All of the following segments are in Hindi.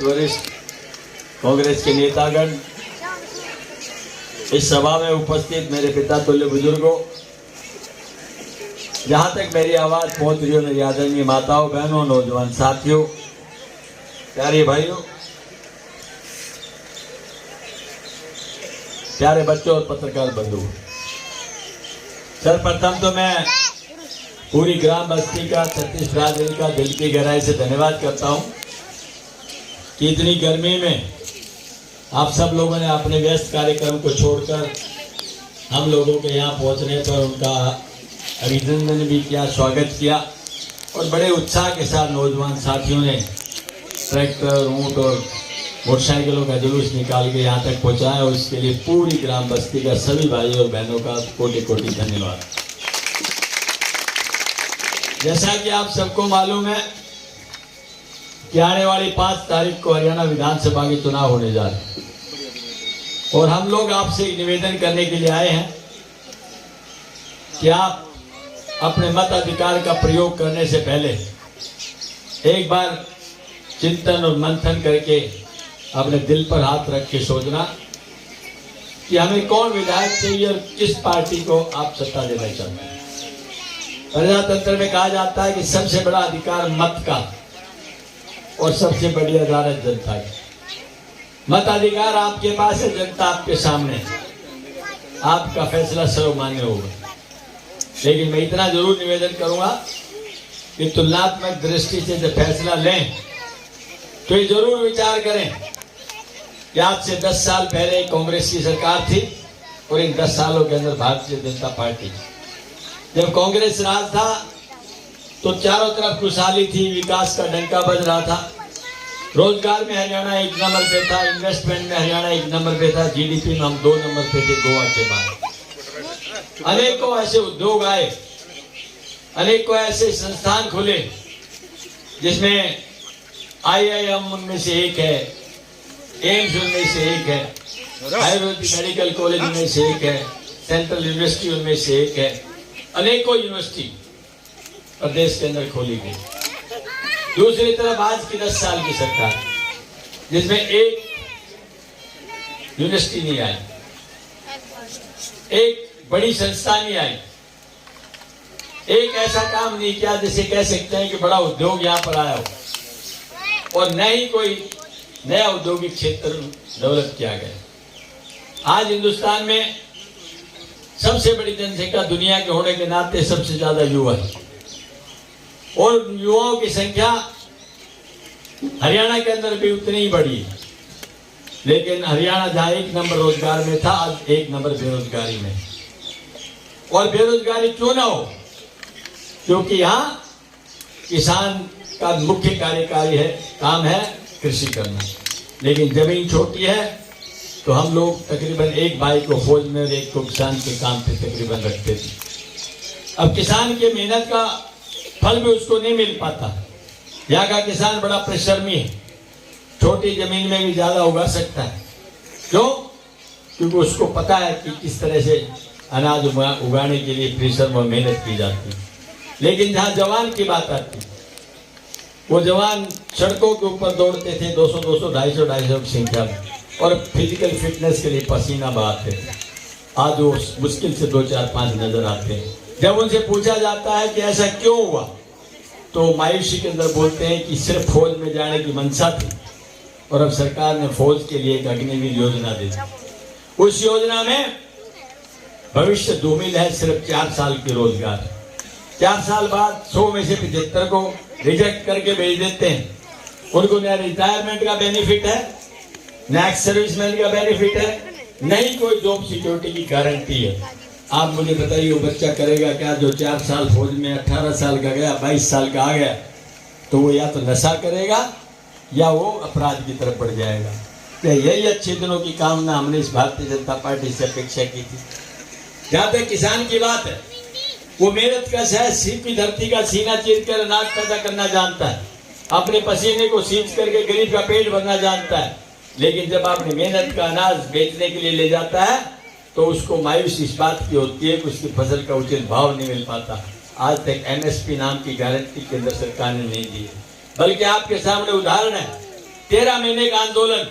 वरिष्ठ कांग्रेस के नेतागण, इस सभा में उपस्थित मेरे पिता तुल्य बुजुर्गों, जहां तक मेरी आवाज पहुंच रही हो, मेरी आदरणीय माताओं, बहनों, नौजवान साथियों, प्यारे भाइयों, प्यारे बच्चों और पत्रकार बंधुओं, सर्वप्रथम तो मैं पूरी ग्राम बस्ती का, छत्तीस बिरादरी का दिल की गहराई से धन्यवाद करता हूं कि इतनी गर्मी में आप सब लोगों ने अपने व्यस्त कार्यक्रम को छोड़कर हम लोगों के यहाँ पहुँचने पर उनका अभिनंदन भी किया, स्वागत किया और बड़े उत्साह के साथ नौजवान साथियों ने ट्रैक्टर, ऊंट और मोटरसाइकिलों का जुलूस निकाल के यहाँ तक पहुँचाया और इसके लिए पूरी ग्राम बस्ती का सभी भाइयों और बहनों का कोटि कोटि धन्यवाद। जैसा कि आप सबको मालूम है कि आने वाली 5 तारीख को हरियाणा विधानसभा के चुनाव होने जा रहे हैं और हम लोग आपसे निवेदन करने के लिए आए हैं कि आप अपने मताधिकार का प्रयोग करने से पहले एक बार चिंतन और मंथन करके अपने दिल पर हाथ रख के सोचना कि हमें कौन विधायक चाहिए और किस पार्टी को आप सत्ता देना चाहते हैं। प्रजातंत्र में कहा जाता है कि सबसे बड़ा अधिकार मत का और सबसे बड़ी अदालत जनता की। मताधिकार आपके पास है, जनता आपके सामने, आपका फैसला सर्वमान्य होगा। लेकिन मैं इतना जरूर निवेदन करूंगा कि तुलनात्मक दृष्टि से जब फैसला लें तो ये जरूर विचार करें कि आज से 10 साल पहले कांग्रेस की सरकार थी और इन 10 सालों के अंदर भारतीय जनता पार्टी, जब कांग्रेस राज था तो चारों तरफ खुशहाली थी, विकास का डंका बज रहा था, रोजगार में हरियाणा 1 नंबर पे था, इन्वेस्टमेंट में हरियाणा 1 नंबर पे था, जीडीपी में हम 2 नंबर पे थे गोवा के बाद। अनेकों ऐसे उद्योग आए, अनेकों ऐसे संस्थान खुले जिसमें IIM उनमें से एक है, एम्स उनमें से एक है, आयुर्वेदिक मेडिकल कॉलेज उनमें से एक है, सेंट्रल यूनिवर्सिटी उनमें से एक है। अनेकों यूनिवर्सिटी प्रदेश के अंदर खोली गई। दूसरी तरफ आज की 10 साल की सरकार जिसमें एक यूनिवर्सिटी नहीं आई, एक बड़ी संस्था नहीं आई, एक ऐसा काम नहीं किया जिसे कह सकते हैं कि बड़ा उद्योग यहाँ पर आया हो, और न ही कोई नया औद्योगिक क्षेत्र डेवलप किया गया। आज हिंदुस्तान में सबसे बड़ी जनसंख्या दुनिया के होने के नाते सबसे ज्यादा युवा है और युवाओं की संख्या हरियाणा के अंदर भी उतनी ही बढ़ी है। लेकिन हरियाणा जहां 1 नंबर रोजगार में था, आज 1 नंबर बेरोजगारी में। और बेरोजगारी क्यों ना हो? क्योंकि यहाँ किसान का मुख्य कार्यकारी है, काम है कृषि करना, लेकिन जमीन छोटी है तो हम लोग तकरीबन एक भाई को फौज में और एक को किसान के काम पे तकरीबन रखते थे। अब किसान के मेहनत का फल भी उसको नहीं मिल पाता। यहाँ का किसान बड़ा परिश्रमी है, छोटी जमीन में भी ज्यादा उगा सकता है। क्यों? क्योंकि उसको पता है कि किस तरह से अनाज उगाने के लिए परिश्रम और मेहनत की जाती है। लेकिन जहाँ जवान की बात आती, वो जवान सड़कों के ऊपर दौड़ते थे 200, 250 की संख्या में और फिजिकल फिटनेस के लिए पसीना बहाते थे। आज वो मुश्किल से 2, 4, 5 नजर आते हैं। जब उनसे पूछा जाता है कि ऐसा क्यों हुआ तो मायूसी के अंदर बोलते हैं कि सिर्फ फौज में जाने की मंशा थी और अब सरकार ने फौज के लिए एक अग्निवीर योजना दी। उस योजना में भविष्य धूमिल है, सिर्फ 4 साल की रोजगार। 4 साल बाद 100 में से 75 को रिजेक्ट करके भेज देते हैं। उनको न रिटायरमेंट का बेनिफिट है, न एक्स सर्विसमैन का बेनिफिट है, नहीं कोई जॉब सिक्योरिटी की गारंटी है। आप मुझे बताइए वो बच्चा करेगा क्या जो 4 साल फौज में 18 साल का गया, 22 साल का आ गया, तो वो या तो नशा करेगा या वो अपराध की तरफ बढ़ जाएगा। तो यही अच्छे दिनों की कामना हमने इस भारतीय जनता पार्टी से अपेक्षा की थी। जहाँ तक किसान की बात है, वो मेहनत कश है, सीपी धरती का सीना चीर कर अनाज पैदा करना जानता है, अपने पसीने को सींच करके गरीब का पेट भरना जानता है। लेकिन जब आपने मेहनत का अनाज बेचने के लिए ले जाता है तो उसको मायूसी इस बात की होती है कि उसकी फसल का उचित भाव नहीं मिल पाता। आज तक MSP नाम की गारंटी केंद्र सरकार ने नहीं दी है। बल्कि आपके सामने उदाहरण है 13 महीने का आंदोलन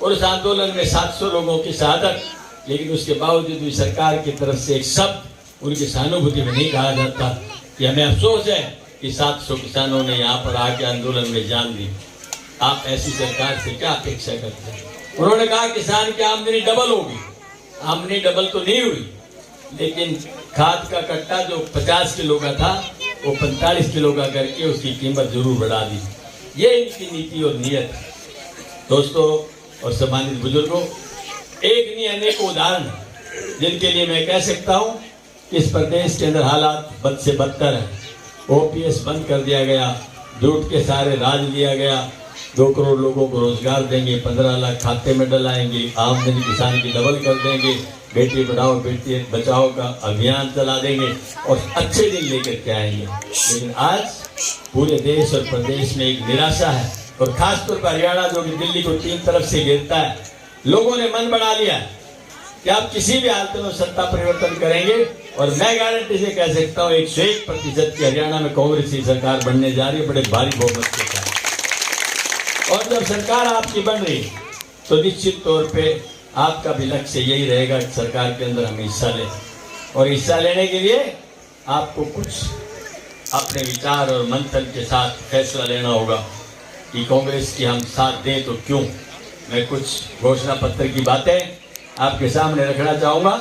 और उस आंदोलन में 700 लोगों की शहादत, लेकिन उसके बावजूद भी सरकार की तरफ से एक शब्द उनकी सहानुभूति में नहीं कहा जाता कि हमें अफसोस है कि 700 किसानों ने यहाँ पर आके आंदोलन में जान दी। आप ऐसी सरकार से क्या अपेक्षा करते हैं? उन्होंने कहा किसान की आमदनी डबल होगी। आमदनी डबल तो नहीं हुई, लेकिन खाद का कट्टा जो 50 किलो का था वो 45 किलो का करके उसकी कीमत जरूर बढ़ा दी। ये इनकी नीति और नीयत है। दोस्तों और सम्मानित बुजुर्गों, एक नहीं अनेक उदाहरण जिनके लिए मैं कह सकता हूँ कि इस प्रदेश के अंदर हालात बद से बदतर है। ओपीएस बंद कर दिया गया, झूठ के सारे राज लिया गया, 2 करोड़ लोगों को रोजगार देंगे, 15 लाख खाते में डलाएंगे, आमदनी किसान की डबल कर देंगे, बेटी पढ़ाओ बेटी बचाओ का अभियान चला देंगे और अच्छे दिन लेकर के आएंगे। लेकिन आज पूरे देश और प्रदेश में एक निराशा है, और खासतौर पर हरियाणा जो कि दिल्ली को 3 तरफ से घेरता है। लोगों ने मन बना लिया कि आप किसी भी हालत में सत्ता परिवर्तन करेंगे, और मैं गारंटी से कह सकता हूँ 101% की हरियाणा में कांग्रेस की सरकार बनने जा रही है, बड़े भारी बहुमत के साथ। और जब सरकार आपकी बन रही तो निश्चित तौर पे आपका भी लक्ष्य यही रहेगा कि सरकार के अंदर हम हिस्सा लें, और हिस्सा लेने के लिए आपको कुछ अपने विचार और मंथन के साथ फैसला लेना होगा कि कांग्रेस की हम साथ दें तो क्यों। मैं कुछ घोषणा पत्र की बातें आपके सामने रखना चाहूँगा,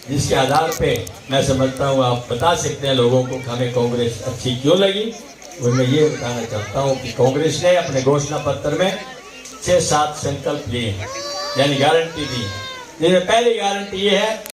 जिसके आधार पे मैं समझता हूँ आप बता सकते हैं लोगों को हमें कांग्रेस अच्छी क्यों लगी। और मैं ये बताना चाहता हूँ कि कांग्रेस ने अपने घोषणा पत्र में 6-7 संकल्प लिए, यानी गारंटी दी, जिसमें पहली गारंटी ये है